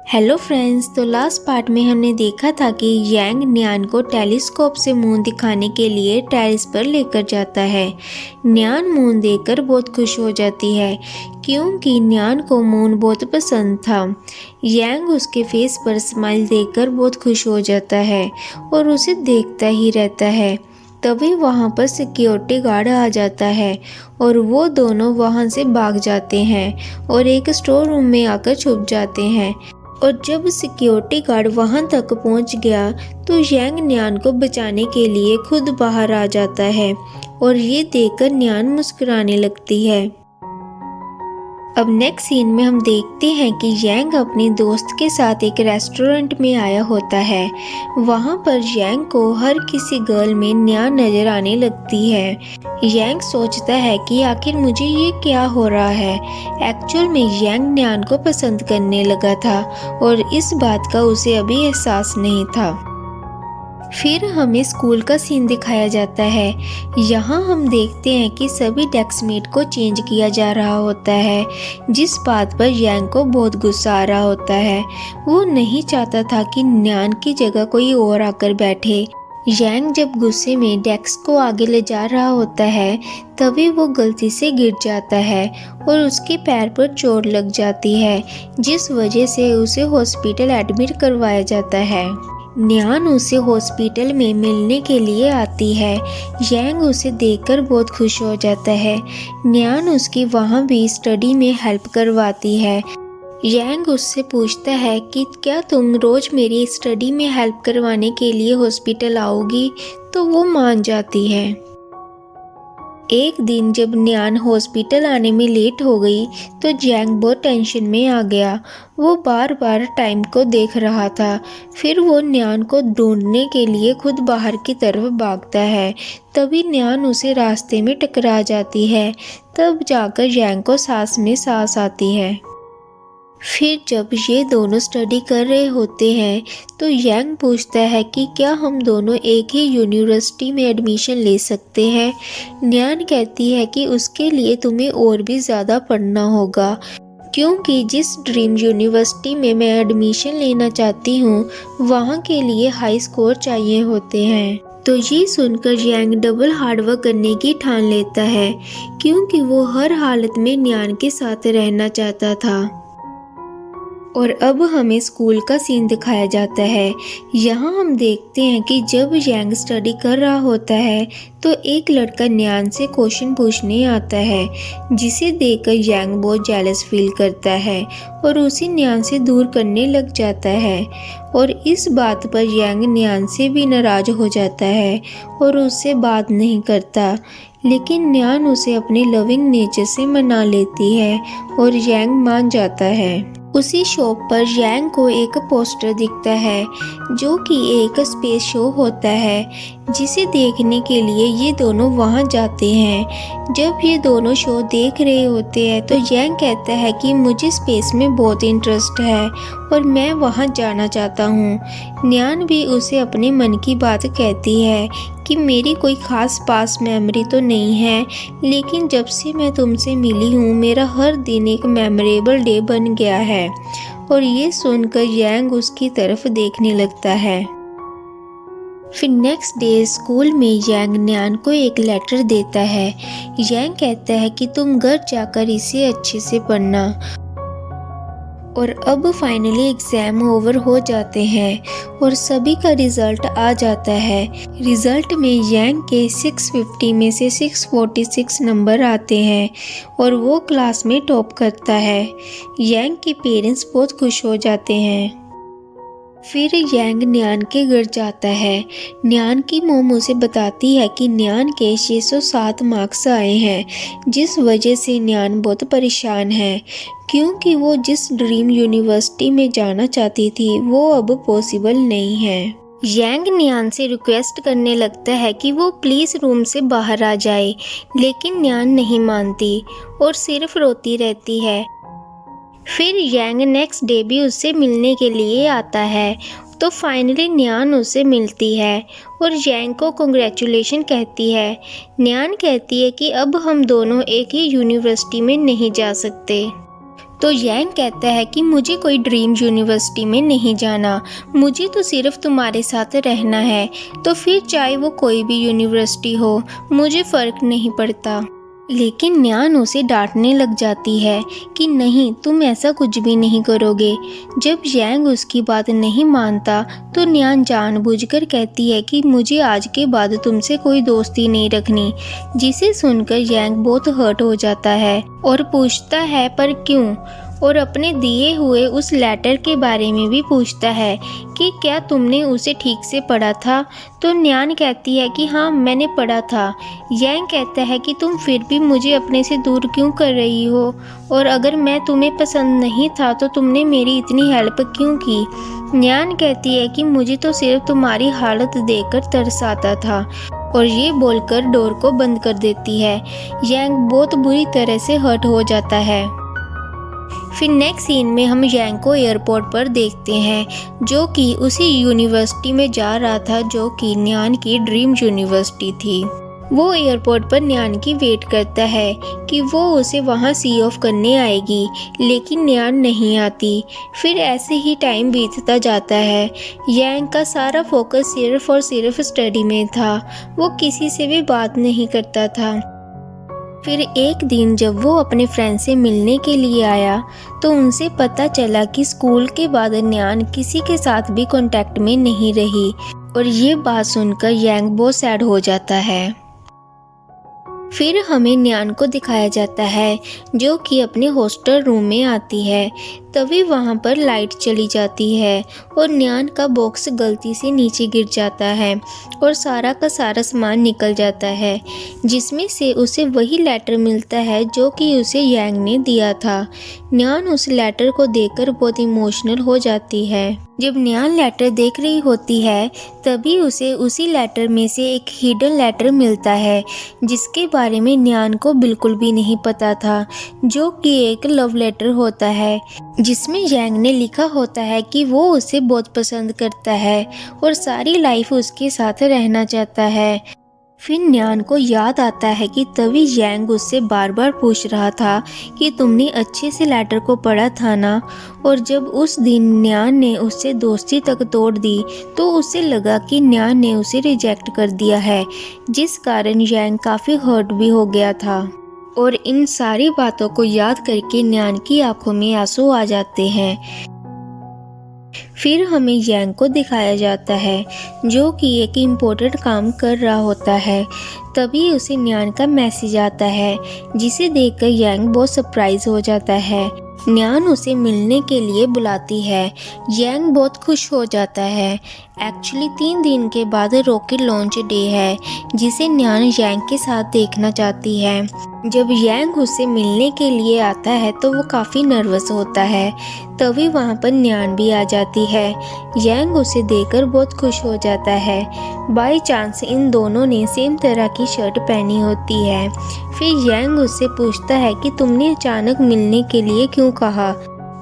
Hello friends, तो last part में हमने देखा था कि यांग न्यान को टेलीस्कोप से मून दिखाने के लिए टेरेस पर लेकर जाता है। न्यान मून देखकर बहुत खुश हो जाती है क्योंकि न्यान को मून बहुत पसंद था। यांग उसके फेस पर स्माइल देखकर बहुत खुश हो जाता है और उसे देखता ही रहता है। तभी वहाँ पर सिक्योरिटी गार्ड आ जाता है और वो दोनों वहाँ से भाग जाते हैं और एक स्टोर रूम में आकर छुप जाते हैं। और जब सिक्योरिटी गार्ड वहां तक पहुंच गया तो यांग न्यान को बचाने के लिए खुद बाहर आ जाता है और ये देखकर न्यान मुस्कुराने लगती है। अब नेक्स्ट सीन में हम देखते हैं कि यांग अपने दोस्त के साथ एक रेस्टोरेंट में आया होता है। वहाँ पर यांग को हर किसी गर्ल में न्यान नजर आने लगती है। यांग सोचता है कि आखिर मुझे ये क्या हो रहा है। एक्चुअल में यांग न्यान को पसंद करने लगा था और इस बात का उसे अभी एहसास नहीं था। फिर हमें स्कूल का सीन दिखाया जाता है। यहाँ हम देखते हैं कि सभी डेस्कमेट को चेंज किया जा रहा होता है, जिस बात पर यांग को बहुत गुस्सा आ रहा होता है। वो नहीं चाहता था कि न्यान की जगह कोई और आकर बैठे। यांग जब गुस्से में डेस्क को आगे ले जा रहा होता है तभी वो गलती से गिर जाता है और उसके पैर पर चोट लग जाती है, जिस वजह से उसे हॉस्पिटल एडमिट करवाया जाता है। न्यान उसे हॉस्पिटल में मिलने के लिए आती है। यांग उसे देखकर बहुत खुश हो जाता है। न्यान उसकी वहाँ भी स्टडी में हेल्प करवाती है। यांग उससे पूछता है कि क्या तुम रोज मेरी स्टडी में हेल्प करवाने के लिए हॉस्पिटल आओगी, तो वो मान जाती है। एक दिन जब न्यान हॉस्पिटल आने में लेट हो गई तो यांग बहुत टेंशन में आ गया। वो बार बार टाइम को देख रहा था। फिर वो न्यान को ढूंढने के लिए खुद बाहर की तरफ भागता है। तभी न्यान उसे रास्ते में टकरा जाती है। तब जाकर यांग को सांस में सांस आती है। फिर जब ये दोनों स्टडी कर रहे होते हैं तो यांग पूछता है कि क्या हम दोनों एक ही यूनिवर्सिटी में एडमिशन ले सकते हैं। न्यान कहती है कि उसके लिए तुम्हें और भी ज़्यादा पढ़ना होगा, क्योंकि जिस ड्रीम यूनिवर्सिटी में मैं एडमिशन लेना चाहती हूँ वहाँ के लिए हाई स्कोर चाहिए होते हैं। तो ये सुनकर यांग डबल हार्डवर्क करने की ठान लेता है, क्योंकि वो हर हालत में न्यान के साथ रहना चाहता था। और अब हमें स्कूल का सीन दिखाया जाता है। यहाँ हम देखते हैं कि जब यांग स्टडी कर रहा होता है तो एक लड़का न्यान से क्वेश्चन पूछने आता है, जिसे देखकर यांग बहुत जेलस फील करता है और उसे न्यान से दूर करने लग जाता है। और इस बात पर यांग न्यान से भी नाराज हो जाता है और उससे बात नहीं करता। लेकिन न्यान उसे अपने लविंग नेचर से मना लेती है और यांग मान जाता है। उसी शॉप पर यांग को एक पोस्टर दिखता है जो कि एक स्पेस शो होता है, जिसे देखने के लिए ये दोनों वहां जाते हैं। जब ये दोनों शो देख रहे होते हैं तो यांग कहता है कि मुझे स्पेस में बहुत इंटरेस्ट है और मैं वहां जाना चाहता हूँ। न्यान भी उसे अपने मन की बात कहती है कि मेरी कोई खास पास मेमोरी तो नहीं है, लेकिन जब से मैं तुमसे मिली हूँ मेरा हर दिन एक मेमोरेबल डे बन गया है। और ये सुनकर यांग उसकी तरफ देखने लगता है। फिर नेक्स्ट डे स्कूल में यांग न्यान को एक लेटर देता है। यांग कहता है कि तुम घर जाकर इसे अच्छे से पढ़ना। और अब फाइनली एग्ज़ाम ओवर हो जाते हैं और सभी का रिज़ल्ट आ जाता है। रिज़ल्ट में यांग के 650 में से 646 नंबर आते हैं और वो क्लास में टॉप करता है। यांग के पेरेंट्स बहुत खुश हो जाते हैं। फिर यांग न्यान के घर जाता है। न्यान की मोम उसे बताती है कि न्यान के 607 मार्क्स आए हैं, जिस वजह से न्यान बहुत परेशान है, क्योंकि वो जिस ड्रीम यूनिवर्सिटी में जाना चाहती थी वो अब पॉसिबल नहीं है। यांग न्यान से रिक्वेस्ट करने लगता है कि वो प्लीज़ रूम से बाहर आ जाए, लेकिन न्यान नहीं मानती और सिर्फ रोती रहती है। फिर यांग नेक्स्ट डे भी उससे मिलने के लिए आता है तो फाइनली न्यान उससे मिलती है और यांग को कंग्रेचुलेशन कहती है। न्यान कहती है कि अब हम दोनों एक ही यूनिवर्सिटी में नहीं जा सकते। तो यांग कहता है कि मुझे कोई ड्रीम यूनिवर्सिटी में नहीं जाना, मुझे तो सिर्फ तुम्हारे साथ रहना है, तो फिर चाहे वो कोई भी यूनिवर्सिटी हो मुझे फ़र्क नहीं पड़ता। लेकिन न्यान उसे डांटने लग जाती है कि नहीं, तुम ऐसा कुछ भी नहीं करोगे। जब यांग उसकी बात नहीं मानता तो न्यान जानबूझकर कहती है कि मुझे आज के बाद तुमसे कोई दोस्ती नहीं रखनी, जिसे सुनकर यांग बहुत हर्ट हो जाता है और पूछता है पर क्यों, और अपने दिए हुए उस लेटर के बारे में भी पूछता है कि क्या तुमने उसे ठीक से पढ़ा था। तो न्यान कहती है कि हाँ, मैंने पढ़ा था। यांग कहता है कि तुम फिर भी मुझे अपने से दूर क्यों कर रही हो, और अगर मैं तुम्हें पसंद नहीं था तो तुमने मेरी इतनी हेल्प क्यों की। न्यान कहती है कि मुझे तो सिर्फ तुम्हारी हालत देखकर तरस आता था, और ये बोलकर डोर को बंद कर देती है। यांग बहुत बुरी तरह से हर्ट हो जाता है। फिर नेक्स्ट सीन में हम यांग को एयरपोर्ट पर देखते हैं, जो कि उसी यूनिवर्सिटी में जा रहा था जो कि न्यान की ड्रीम यूनिवर्सिटी थी। वो एयरपोर्ट पर न्यान की वेट करता है कि वो उसे वहाँ सी ऑफ करने आएगी, लेकिन न्यान नहीं आती। फिर ऐसे ही टाइम बीतता जाता है। यांग का सारा फोकस सिर्फ और सिर्फ स्टडी में था, वो किसी से भी बात नहीं करता था। फिर एक दिन जब वो अपने फ्रेंड से मिलने के लिए आया तो उनसे पता चला कि स्कूल के बाद न्यान किसी के साथ भी कांटेक्ट में नहीं रही, और ये बात सुनकर यांग बहुत सैड हो जाता है। फिर हमें न्यान को दिखाया जाता है जो कि अपने हॉस्टल रूम में आती है। तभी वहाँ पर लाइट चली जाती है और न्यान का बॉक्स गलती से नीचे गिर जाता है और सारा का सारा सामान निकल जाता है, जिसमें से उसे वही लेटर मिलता है जो कि उसे यांग ने दिया था। न्यान उस लेटर को देखकर बहुत इमोशनल हो जाती है। जब न्यान लेटर देख रही होती है तभी उसे उसी लेटर में से एक हिडन लेटर मिलता है जिसके बारे में न्यान को बिल्कुल भी नहीं पता था, जो कि एक लव लेटर होता है जिसमें यांग ने लिखा होता है कि वो उसे बहुत पसंद करता है और सारी लाइफ उसके साथ रहना चाहता है। फिर न्यान को याद आता है कि तभी यांग उससे बार बार पूछ रहा था कि तुमने अच्छे से लेटर को पढ़ा था ना, और जब उस दिन न्यान ने उससे दोस्ती तक तोड़ दी तो उसे लगा कि न्यान ने उसे रिजेक्ट कर दिया है, जिस कारण यांग काफ़ी हर्ट भी हो गया था। और इन सारी बातों को याद करके न्यान की आंखों में आंसू आ जाते हैं। फिर हमें यांग को दिखाया जाता है जो कि एक इम्पोर्टेंट काम कर रहा होता है। तभी उसे न्यान का मैसेज आता है जिसे देखकर यांग बहुत सरप्राइज हो जाता है। न्यान उसे मिलने के लिए बुलाती है। यांग बहुत खुश हो जाता है। एक्चुअली 3 दिन के बाद रॉकेट लॉन्च डे है जिसे न्यान यांग के साथ देखना चाहती है। जब यांग उससे मिलने के लिए आता है तो वो काफ़ी नर्वस होता है। तभी वहाँ पर न्यान भी आ जाती है। यांग उसे देखकर बहुत खुश हो जाता है। बाय चांस इन दोनों ने सेम तरह की शर्ट पहनी होती है। फिर यांग उससे पूछता है कि तुमने अचानक मिलने के लिए क्यों कहा।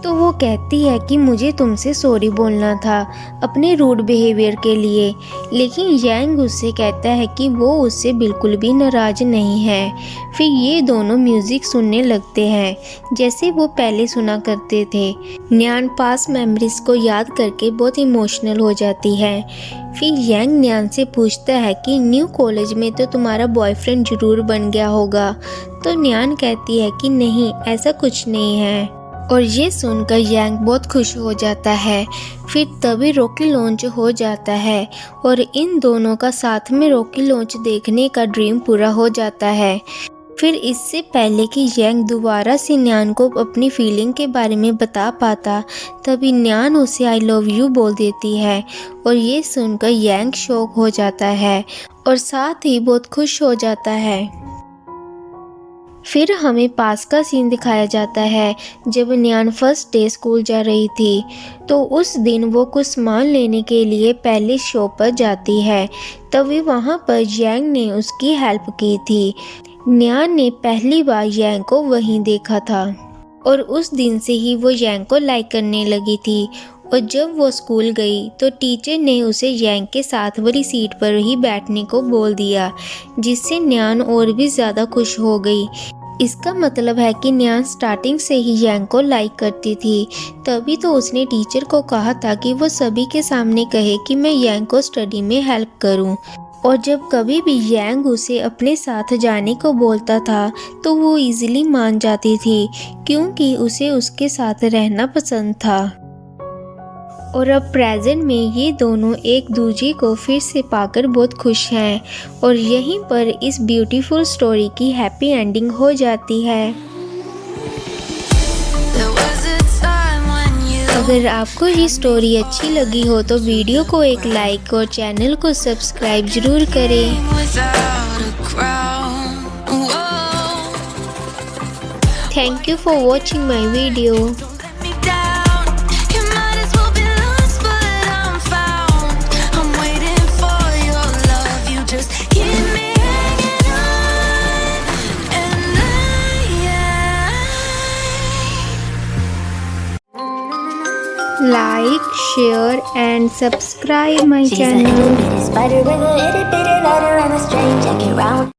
तो वो कहती है कि मुझे तुमसे सॉरी बोलना था अपने रूड बिहेवियर के लिए। लेकिन यांग उससे कहता है कि वो उससे बिल्कुल भी नाराज़ नहीं है। फिर ये दोनों म्यूज़िक सुनने लगते हैं जैसे वो पहले सुना करते थे। न्यान पास मेमोरीज को याद करके बहुत इमोशनल हो जाती है। फिर यांग न्यान से पूछता है कि न्यू कॉलेज में तो तुम्हारा बॉयफ्रेंड ज़रूर बन गया होगा। तो न्यान कहती है कि नहीं, ऐसा कुछ नहीं है। और ये सुनकर यांग बहुत खुश हो जाता है। फिर तभी रॉकेट लॉन्च हो जाता है और इन दोनों का साथ में रॉकेट लॉन्च देखने का ड्रीम पूरा हो जाता है। फिर इससे पहले कि यांग दोबारा से न्यान को अपनी फीलिंग के बारे में बता पाता तभी न्यान उसे आई लव यू बोल देती है, और ये सुनकर यांग शॉक हो जाता है और साथ ही बहुत खुश हो जाता है। फिर हमें पास का सीन दिखाया जाता है जब न्यान फर्स्ट डे स्कूल जा रही थी। तो उस दिन वो कुछ सामान लेने के लिए पहले शॉप पर जाती है। तभी वहाँ पर यांग ने उसकी हेल्प की थी। न्यान ने पहली बार यांग को वहीं देखा था और उस दिन से ही वो यांग को लाइक करने लगी थी। और जब वो स्कूल गई तो टीचर ने उसे यांग के साथ वाली सीट पर ही बैठने को बोल दिया, जिससे न्यान और भी ज़्यादा खुश हो गई। इसका मतलब है कि न्यान स्टार्टिंग से ही यांग को लाइक करती थी। तभी तो उसने टीचर को कहा था कि वो सभी के सामने कहे कि मैं यांग को स्टडी में हेल्प करूं। और जब कभी भी यांग उसे अपने साथ जाने को बोलता था तो वो इजीली मान जाती थी, क्योंकि उसे उसके साथ रहना पसंद था। और अब प्रेजेंट में ये दोनों एक दूसरे को फिर से पाकर बहुत खुश हैं और यहीं पर इस ब्यूटीफुल स्टोरी की हैप्पी एंडिंग हो जाती है। अगर आपको ये स्टोरी अच्छी लगी हो तो वीडियो को एक लाइक और चैनल को सब्सक्राइब जरूर करें। Thank you for watching my video. Like, share and subscribe my channel. She's a itty bitty spider with a itty bitty letter and a strange jacket round.